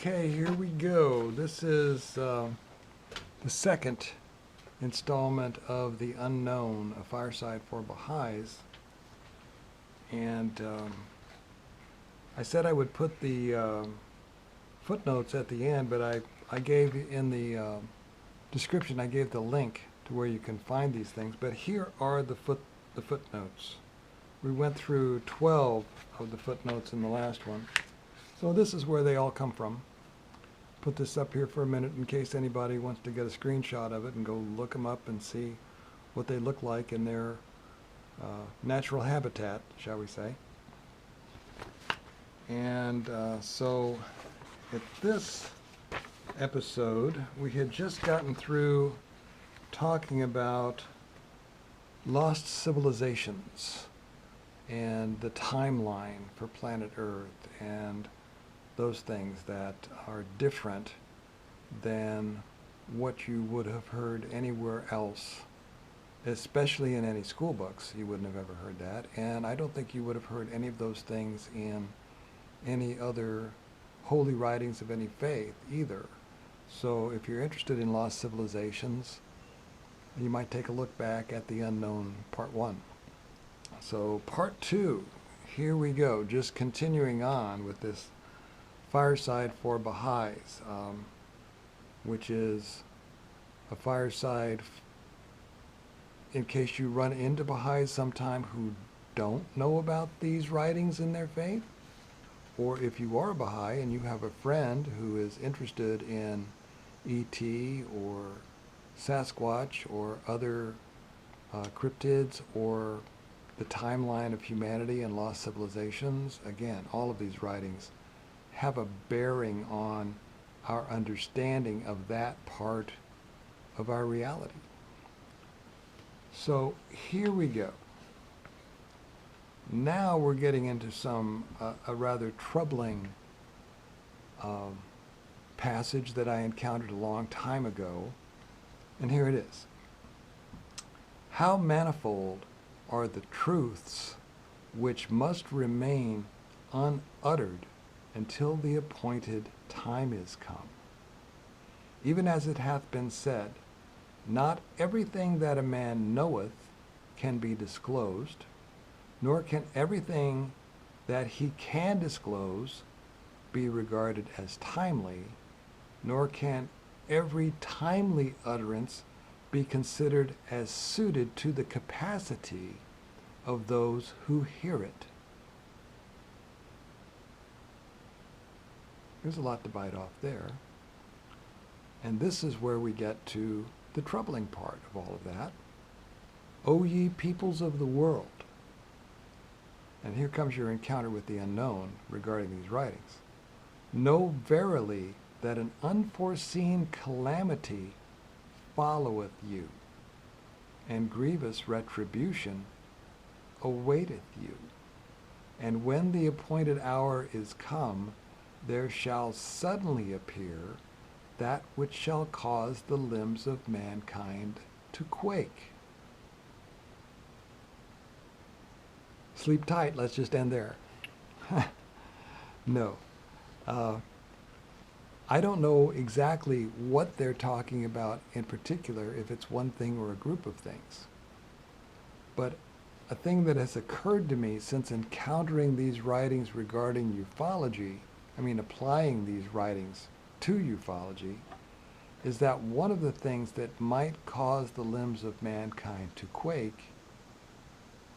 Okay, here we go. This is the second installment of The Unknown, a Fireside for Baha'is. And I said I would put the footnotes at the end, but I gave in the description, I gave the link to where you can find these things. But here are the footnotes. We went through 12 of the footnotes in the last one. So this is where they all come from. Put this up here for a minute in case anybody wants to get a screenshot of it and go look them up and see what they look like in their natural habitat, shall we say. And so at this episode, we had just gotten through talking about lost civilizations and the timeline for planet Earth and those things that are different than what you would have heard anywhere else, especially in any school books. You wouldn't have ever heard that, and I don't think you would have heard any of those things in any other holy writings of any faith either. So if you're interested in lost civilizations, you might take a look back at The Unknown Part 1. So Part 2, here we go, just continuing on with this Fireside for Baha'is, which is a fireside in case you run into Baha'is sometime who don't know about these writings in their faith, or if you are a Baha'i and you have a friend who is interested in E.T. or Sasquatch or other cryptids or the timeline of humanity and lost civilizations. Again, all of these writings have a bearing on our understanding of that part of our reality. So here we go. Now we're getting into a rather troubling passage that I encountered a long time ago, and here it is. How manifold are the truths which must remain unuttered until the appointed time is come. Even as it hath been said, not everything that a man knoweth can be disclosed, nor can everything that he can disclose be regarded as timely, nor can every timely utterance be considered as suited to the capacity of those who hear it. There's a lot to bite off there. And this is where we get to the troubling part of all of that. O ye peoples of the world. And here comes your encounter with the unknown regarding these writings. Know verily that an unforeseen calamity followeth you, and grievous retribution awaiteth you. And when the appointed hour is come, there shall suddenly appear that which shall cause the limbs of mankind to quake. Sleep tight, let's just end there. No. I don't know exactly what they're talking about in particular, if it's one thing or a group of things. But a thing that has occurred to me since encountering these writings regarding ufology, applying these writings to ufology, is that one of the things that might cause the limbs of mankind to quake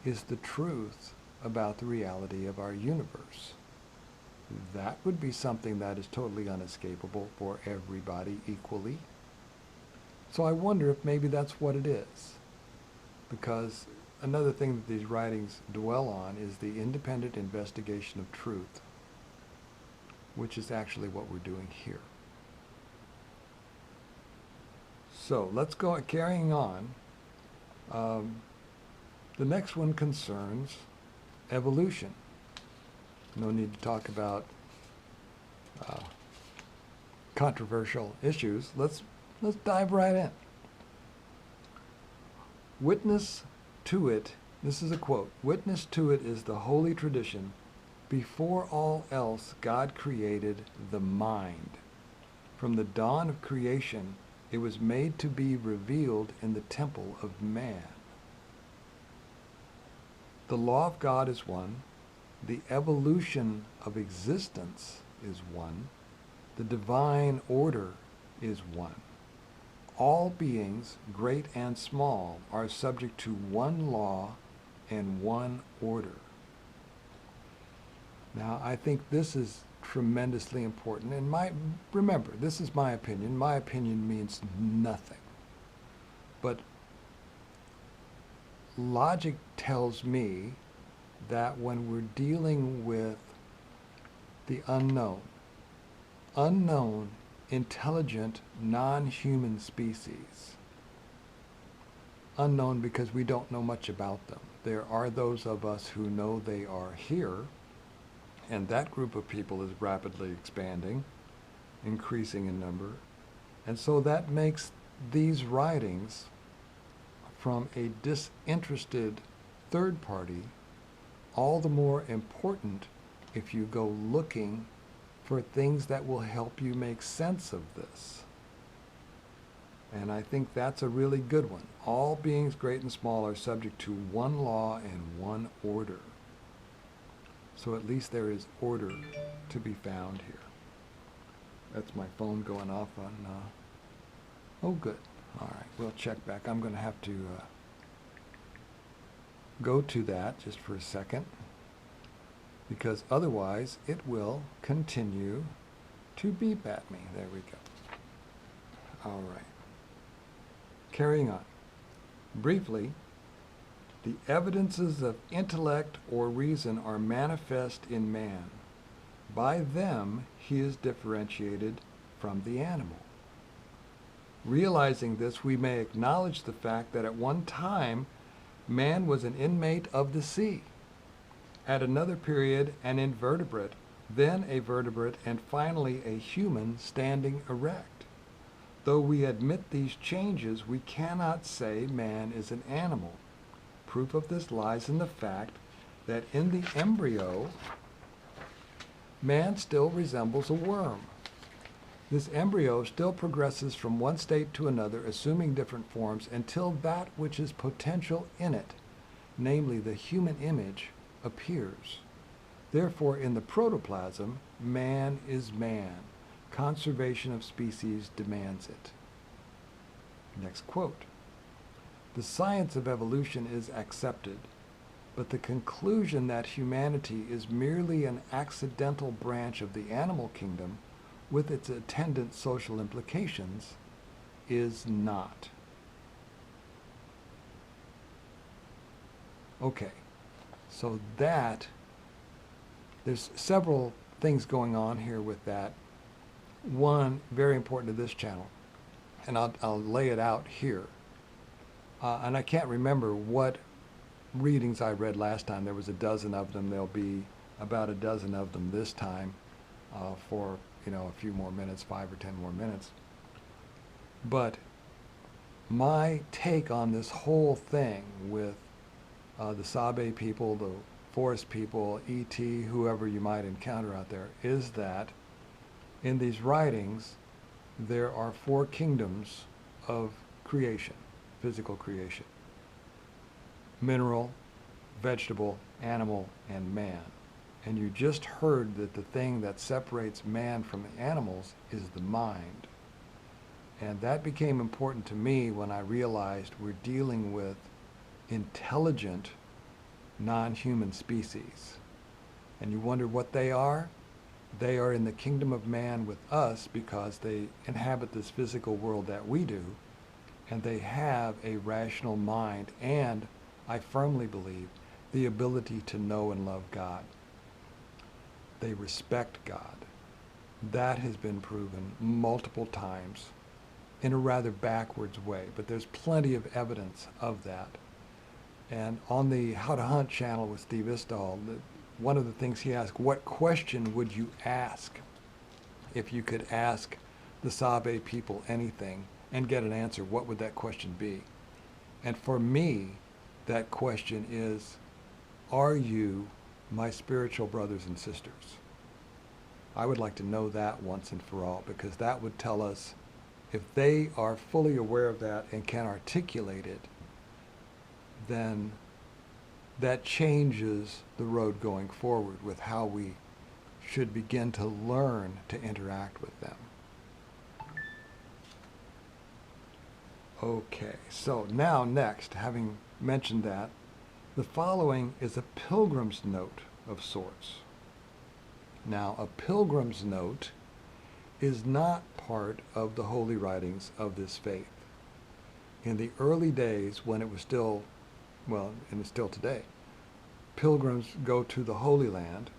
is the truth about the reality of our universe. That would be something that is totally unescapable for everybody equally. So I wonder if maybe that's what it is. Because another thing that these writings dwell on is the independent investigation of truth, which is actually what we're doing here. So let's go carrying on. The next one concerns evolution. No need to talk about controversial issues. Let's dive right in. Witness to it, this is a quote, witness to it is the holy tradition Before all else, God created the mind. From the dawn of creation, it was made to be revealed in the temple of man. The law of God is one. The evolution of existence is one. The divine order is one. All beings, great and small, are subject to one law and one order. Now, I think this is tremendously important. And remember, this is my opinion. My opinion means nothing. But logic tells me that when we're dealing with the unknown, intelligent, non-human species, unknown because we don't know much about them. There are those of us who know they are here, and that group of people is rapidly expanding, increasing in number. And so that makes these writings from a disinterested third party all the more important if you go looking for things that will help you make sense of this. And I think that's a really good one. All beings, great and small, are subject to one law and one order. So at least there is order to be found here. That's my phone going off on, oh good. All right, we'll check back. I'm going to have to go to that just for a second, because otherwise it will continue to beep at me. There we go. All right. Carrying on. Briefly, the evidences of intellect or reason are manifest in man. By them, he is differentiated from the animal. Realizing this, we may acknowledge the fact that at one time, man was an inmate of the sea. At another period, an invertebrate, then a vertebrate, and finally a human standing erect. Though we admit these changes, we cannot say man is an animal. Proof of this lies in the fact that in the embryo, man still resembles a worm. This embryo still progresses from one state to another, assuming different forms, until that which is potential in it, namely the human image, appears. Therefore, in the protoplasm, man is man. Conservation of species demands it. Next quote. The science of evolution is accepted, but the conclusion that humanity is merely an accidental branch of the animal kingdom with its attendant social implications is not. Okay, so there's several things going on here with that. One, very important to this channel, and I'll lay it out here. And I can't remember what readings I read last time. There was a dozen of them. There'll be about a dozen of them this time for a few more minutes, 5 or 10 more minutes. But my take on this whole thing with the Sabe people, the forest people, E.T., whoever you might encounter out there, is that in these writings there are 4 kingdoms of creation, physical creation: mineral, vegetable, animal, and man. And you just heard that the thing that separates man from animals is the mind. And that became important to me when I realized we're dealing with intelligent, non-human species. And you wonder what they are? They are in the kingdom of man with us because they inhabit this physical world that we do, and they have a rational mind and, I firmly believe, the ability to know and love God. They respect God. That has been proven multiple times in a rather backwards way, but there's plenty of evidence of that. And on the How to Hunt channel with Steve Istall, one of the things he asked, what question would you ask if you could ask the Sabe people anything and get an answer? What would that question be? And for me, that question is, are you my spiritual brothers and sisters? I would like to know that once and for all, because that would tell us if they are fully aware of that and can articulate it, then that changes the road going forward with how we should begin to learn to interact with them. Okay, so now next, having mentioned that, the following is a pilgrim's note of sorts. Now, a pilgrim's note is not part of the holy writings of this faith. In the early days, when it was still, well, and it's still today, pilgrims go to the Holy Land,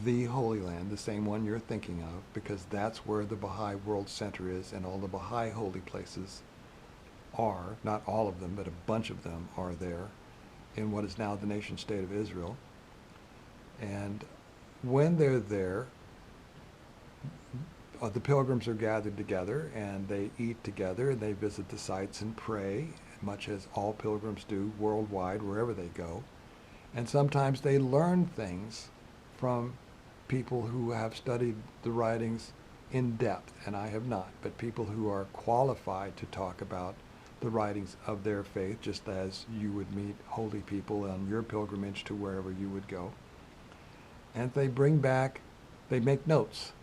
the same one you're thinking of, because that's where the Baha'i World Center is, and all the Baha'i holy places are, not all of them, but a bunch of them are there in what is now the nation state of Israel. And when they're there, the pilgrims are gathered together and they eat together and they visit the sites and pray, much as all pilgrims do worldwide, wherever they go. And sometimes they learn things from people who have studied the writings in depth, and I have not, but people who are qualified to talk about the writings of their faith, just as you would meet holy people on your pilgrimage to wherever you would go. And they bring back, they make notes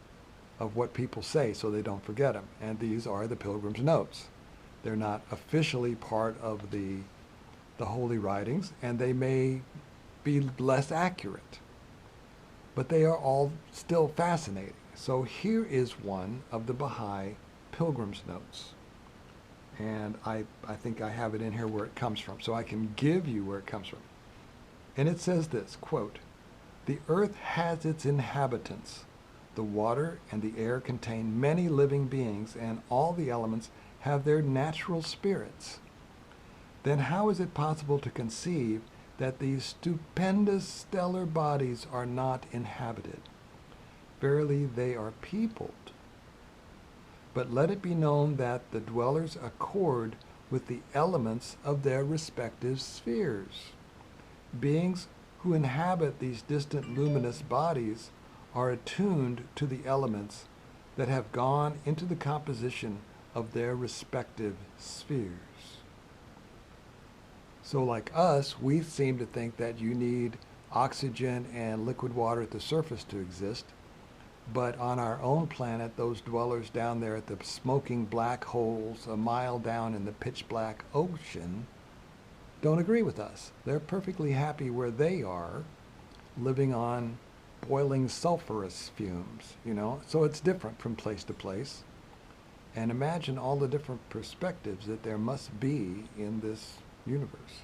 of what people say so they don't forget them. And these are the pilgrim's notes. They're not officially part of the holy writings, and they may be less accurate, but they are all still fascinating. So here is one of the Baha'i pilgrim's notes. And I think I have it in here where it comes from, so I can give you where it comes from. And it says this, quote, "The earth has its inhabitants. The water and the air contain many living beings, and all the elements have their natural spirits. Then how is it possible to conceive that these stupendous stellar bodies are not inhabited? Verily they are peopled. But let it be known that the dwellers accord with the elements of their respective spheres. Beings who inhabit these distant luminous bodies are attuned to the elements that have gone into the composition of their respective spheres." So like us, we seem to think that you need oxygen and liquid water at the surface to exist. But on our own planet, those dwellers down there at the smoking black holes a mile down in the pitch black ocean don't agree with us. They're perfectly happy where they are, living on boiling sulfurous fumes, you know. So it's different from place to place. And imagine all the different perspectives that there must be in this universe.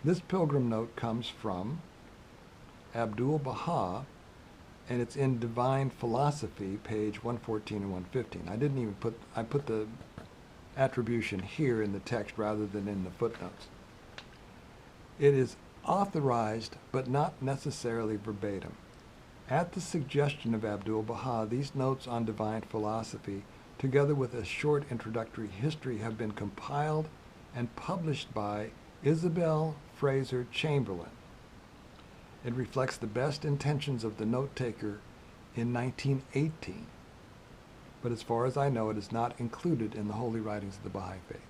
This pilgrim note comes from Abdul Baha, and it's in Divine Philosophy, page 114 and 115. I didn't even I put the attribution here in the text rather than in the footnotes. It is authorized, but not necessarily verbatim. At the suggestion of Abdul Baha, these notes on divine philosophy, together with a short introductory history, have been compiled and published by Isabel Fraser Chamberlain. It reflects the best intentions of the note-taker in 1918, but as far as I know, it is not included in the holy writings of the Baha'i faith.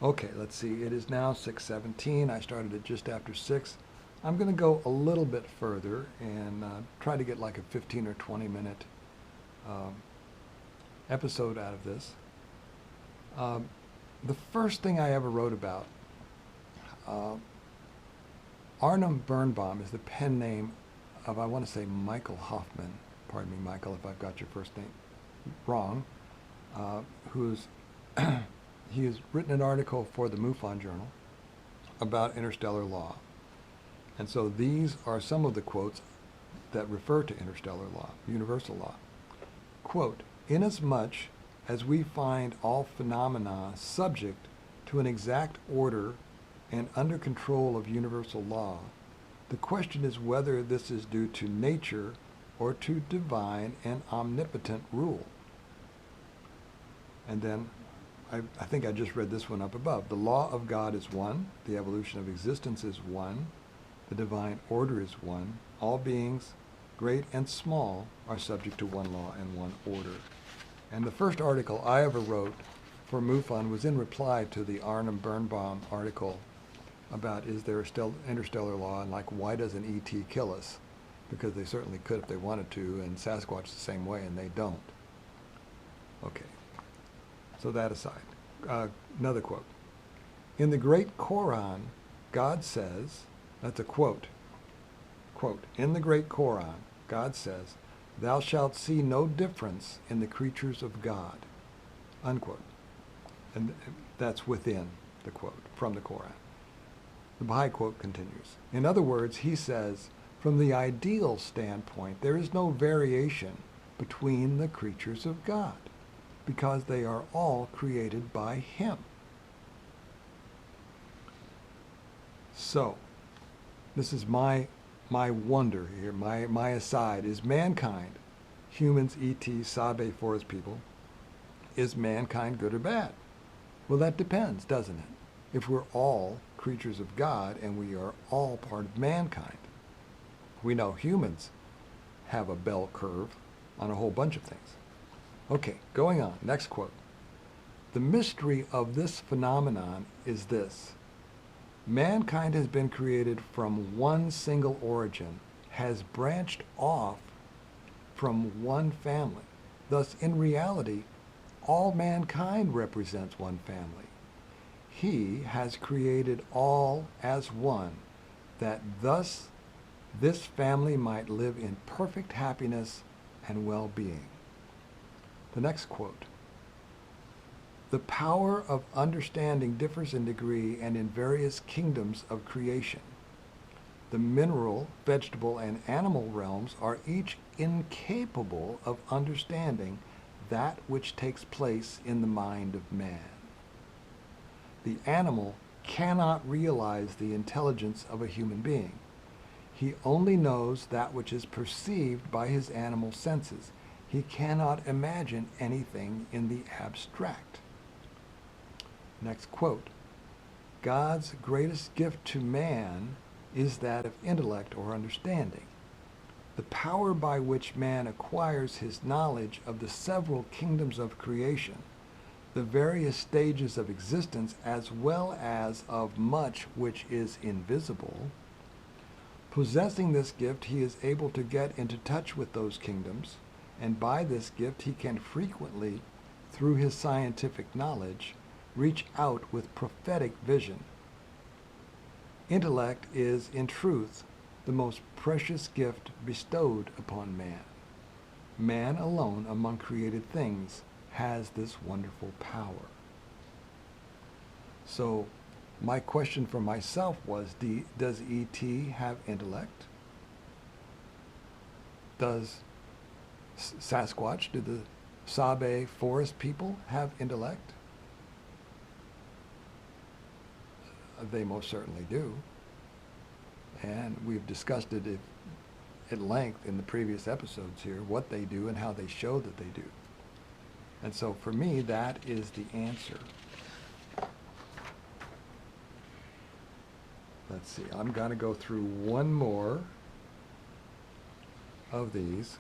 Okay, let's see. It is now 6:17. I started it just after 6. I'm going to go a little bit further and try to get like a 15 or 20 minute episode out of this. The first thing I ever wrote about, Arnhem Birnbaum is the pen name of, I want to say, Michael Hoffman. Pardon me, Michael, if I've got your first name wrong. He has written an article for the MUFON Journal about interstellar law. And so these are some of the quotes that refer to interstellar law, universal law. Quote, "Inasmuch as we find all phenomena subject to an exact order and under control of universal law, the question is whether this is due to nature or to divine and omnipotent rule." And then, I think I just read this one up above. "The law of God is one, the evolution of existence is one, The divine order is one. All beings, great and small, are subject to one law and one order. And the first article I ever wrote for MUFON was in reply to the Arnhem Birnbaum article about is there a still interstellar law, and like why doesn't ET kill us? Because they certainly could if they wanted to, and Sasquatch the same way, and they don't. Okay, so that aside. Another quote. In the Great Quran, God says, that's a quote, in the Great Quran, God says, "Thou shalt see no difference in the creatures of God," unquote. And that's within the quote, from the Quran. The Baha'i quote continues. In other words, he says, from the ideal standpoint, there is no variation between the creatures of God, because they are all created by Him. So, this is my wonder here, my aside, is mankind, humans, ET, Sabe, forest people, is mankind good or bad? Well, that depends, doesn't it? If we're all creatures of God and we are all part of mankind. We know humans have a bell curve on a whole bunch of things. Okay, going on, next quote. The mystery of this phenomenon is this. Mankind has been created from one single origin, has branched off from one family. Thus, in reality, all mankind represents one family. He has created all as one, that thus this family might live in perfect happiness and well-being. The next quote. The power of understanding differs in degree and in various kingdoms of creation. The mineral, vegetable, and animal realms are each incapable of understanding that which takes place in the mind of man. The animal cannot realize the intelligence of a human being. He only knows that which is perceived by his animal senses. He cannot imagine anything in the abstract. Next quote. God's greatest gift to man is that of intellect or understanding. The power by which man acquires his knowledge of the several kingdoms of creation, the various stages of existence, as well as of much which is invisible. Possessing this gift, he is able to get into touch with those kingdoms, and by this gift he can frequently, through his scientific knowledge, reach out with prophetic vision. Intellect is, in truth, the most precious gift bestowed upon man. Man alone among created things has this wonderful power. So, my question for myself was, does E.T. have intellect? Does Sasquatch, do the Sabe forest people have intellect? They most certainly do. And we've discussed it at length in the previous episodes here, what they do and how they show that they do. And so for me, that is the answer. Let's see, I'm going to go through one more of these.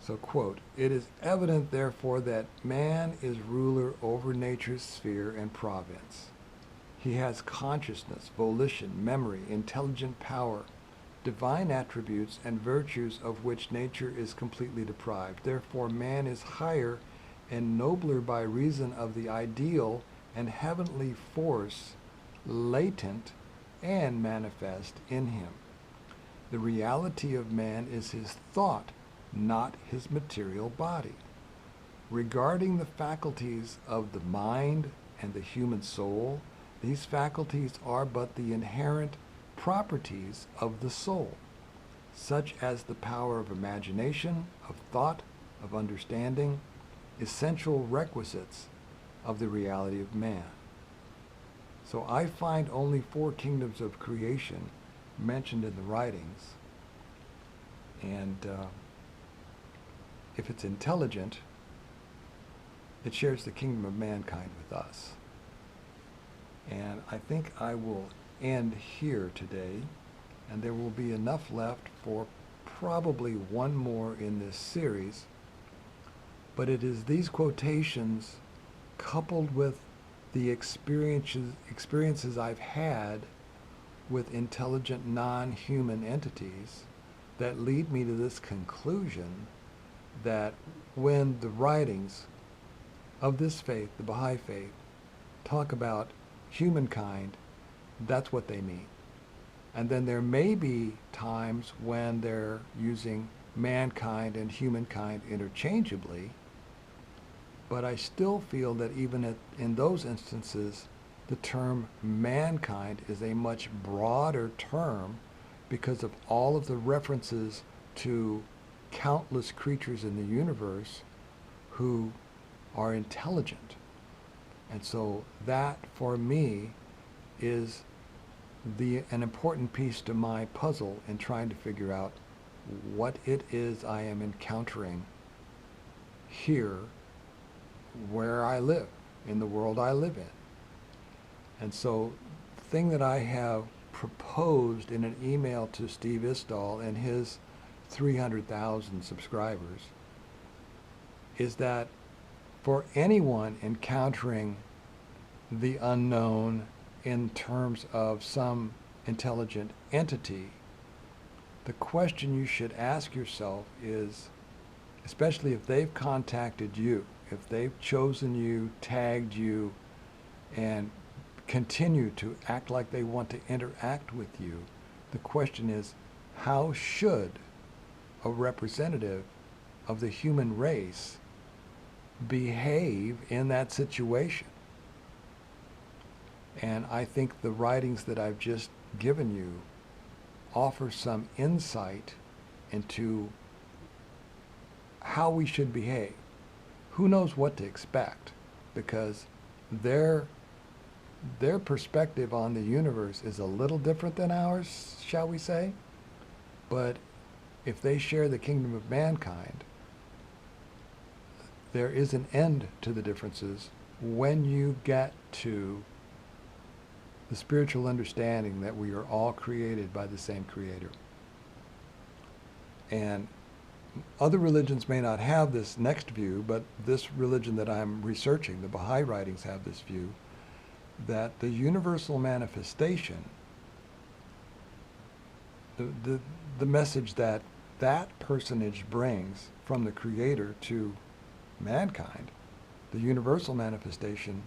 So, quote, it is evident, therefore, that man is ruler over nature's sphere and province. He has consciousness, volition, memory, intelligent power, divine attributes, and virtues of which nature is completely deprived. Therefore, man is higher and nobler by reason of the ideal and heavenly force latent and manifest in him. The reality of man is his thought, not his material body. Regarding the faculties of the mind and the human soul, these faculties are but the inherent properties of the soul, such as the power of imagination, of thought, of understanding, essential requisites of the reality of man. So I find only 4 kingdoms of creation mentioned in the writings, and if it's intelligent, it shares the kingdom of mankind with us. And I think I will end here today. and there will be enough left for probably one more in this series. But it is these quotations coupled with the experiences I've had with intelligent non-human entities that lead me to this conclusion that when the writings of this faith, the Baha'i faith, talk about humankind, that's what they mean. And then there may be times when they're using mankind and humankind interchangeably, but I still feel that even in those instances, the term mankind is a much broader term because of all of the references to countless creatures in the universe who are intelligent. And so that, for me, is an important piece to my puzzle in trying to figure out what it is I am encountering here where I live, in the world I live in. And so the thing that I have proposed in an email to Steve Istall and his 300,000 subscribers is that for anyone encountering the unknown in terms of some intelligent entity, the question you should ask yourself is, especially if they've contacted you, if they've chosen you, tagged you, and continue to act like they want to interact with you, the question is, how should a representative of the human race behave in that situation? And I think the writings that I've just given you offer some insight into how we should behave. Who knows what to expect? Because their perspective on the universe is a little different than ours, shall we say? But if they share the kingdom of mankind, there is an end to the differences when you get to the spiritual understanding that we are all created by the same Creator. And other religions may not have this next view, but this religion that I'm researching, the Baha'i writings, have this view that the universal manifestation, the message that that personage brings from the Creator to mankind, the universal manifestation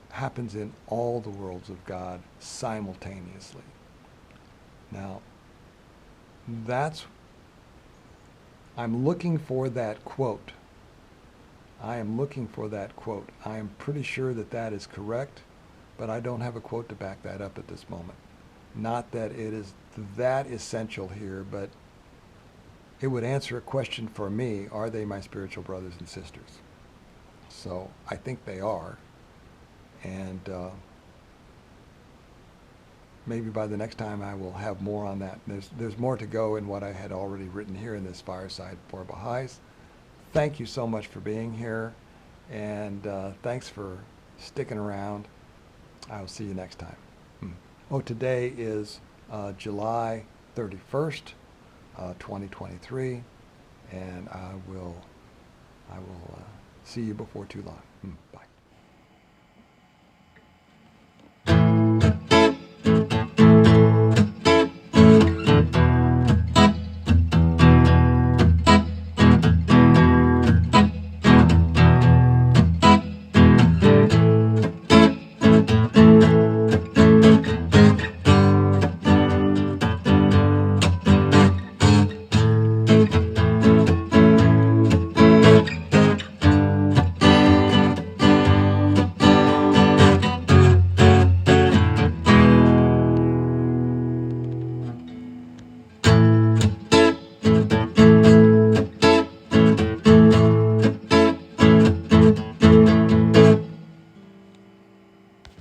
happens in all the worlds of God simultaneously. Now, I'm looking for that quote. I am looking for that quote. I am pretty sure that that is correct, but I don't have a quote to back that up at this moment. Not that it is that essential here, but it would answer a question for me: are they my spiritual brothers and sisters? So I think they are. And maybe by the next time I will have more on that. There's more to go in what I had already written here in this Fireside for Baha'is. Thank you so much for being here, and thanks for sticking around. I'll see you next time. Oh, today is July 31st, 2023, and I will see you before too long. Bye.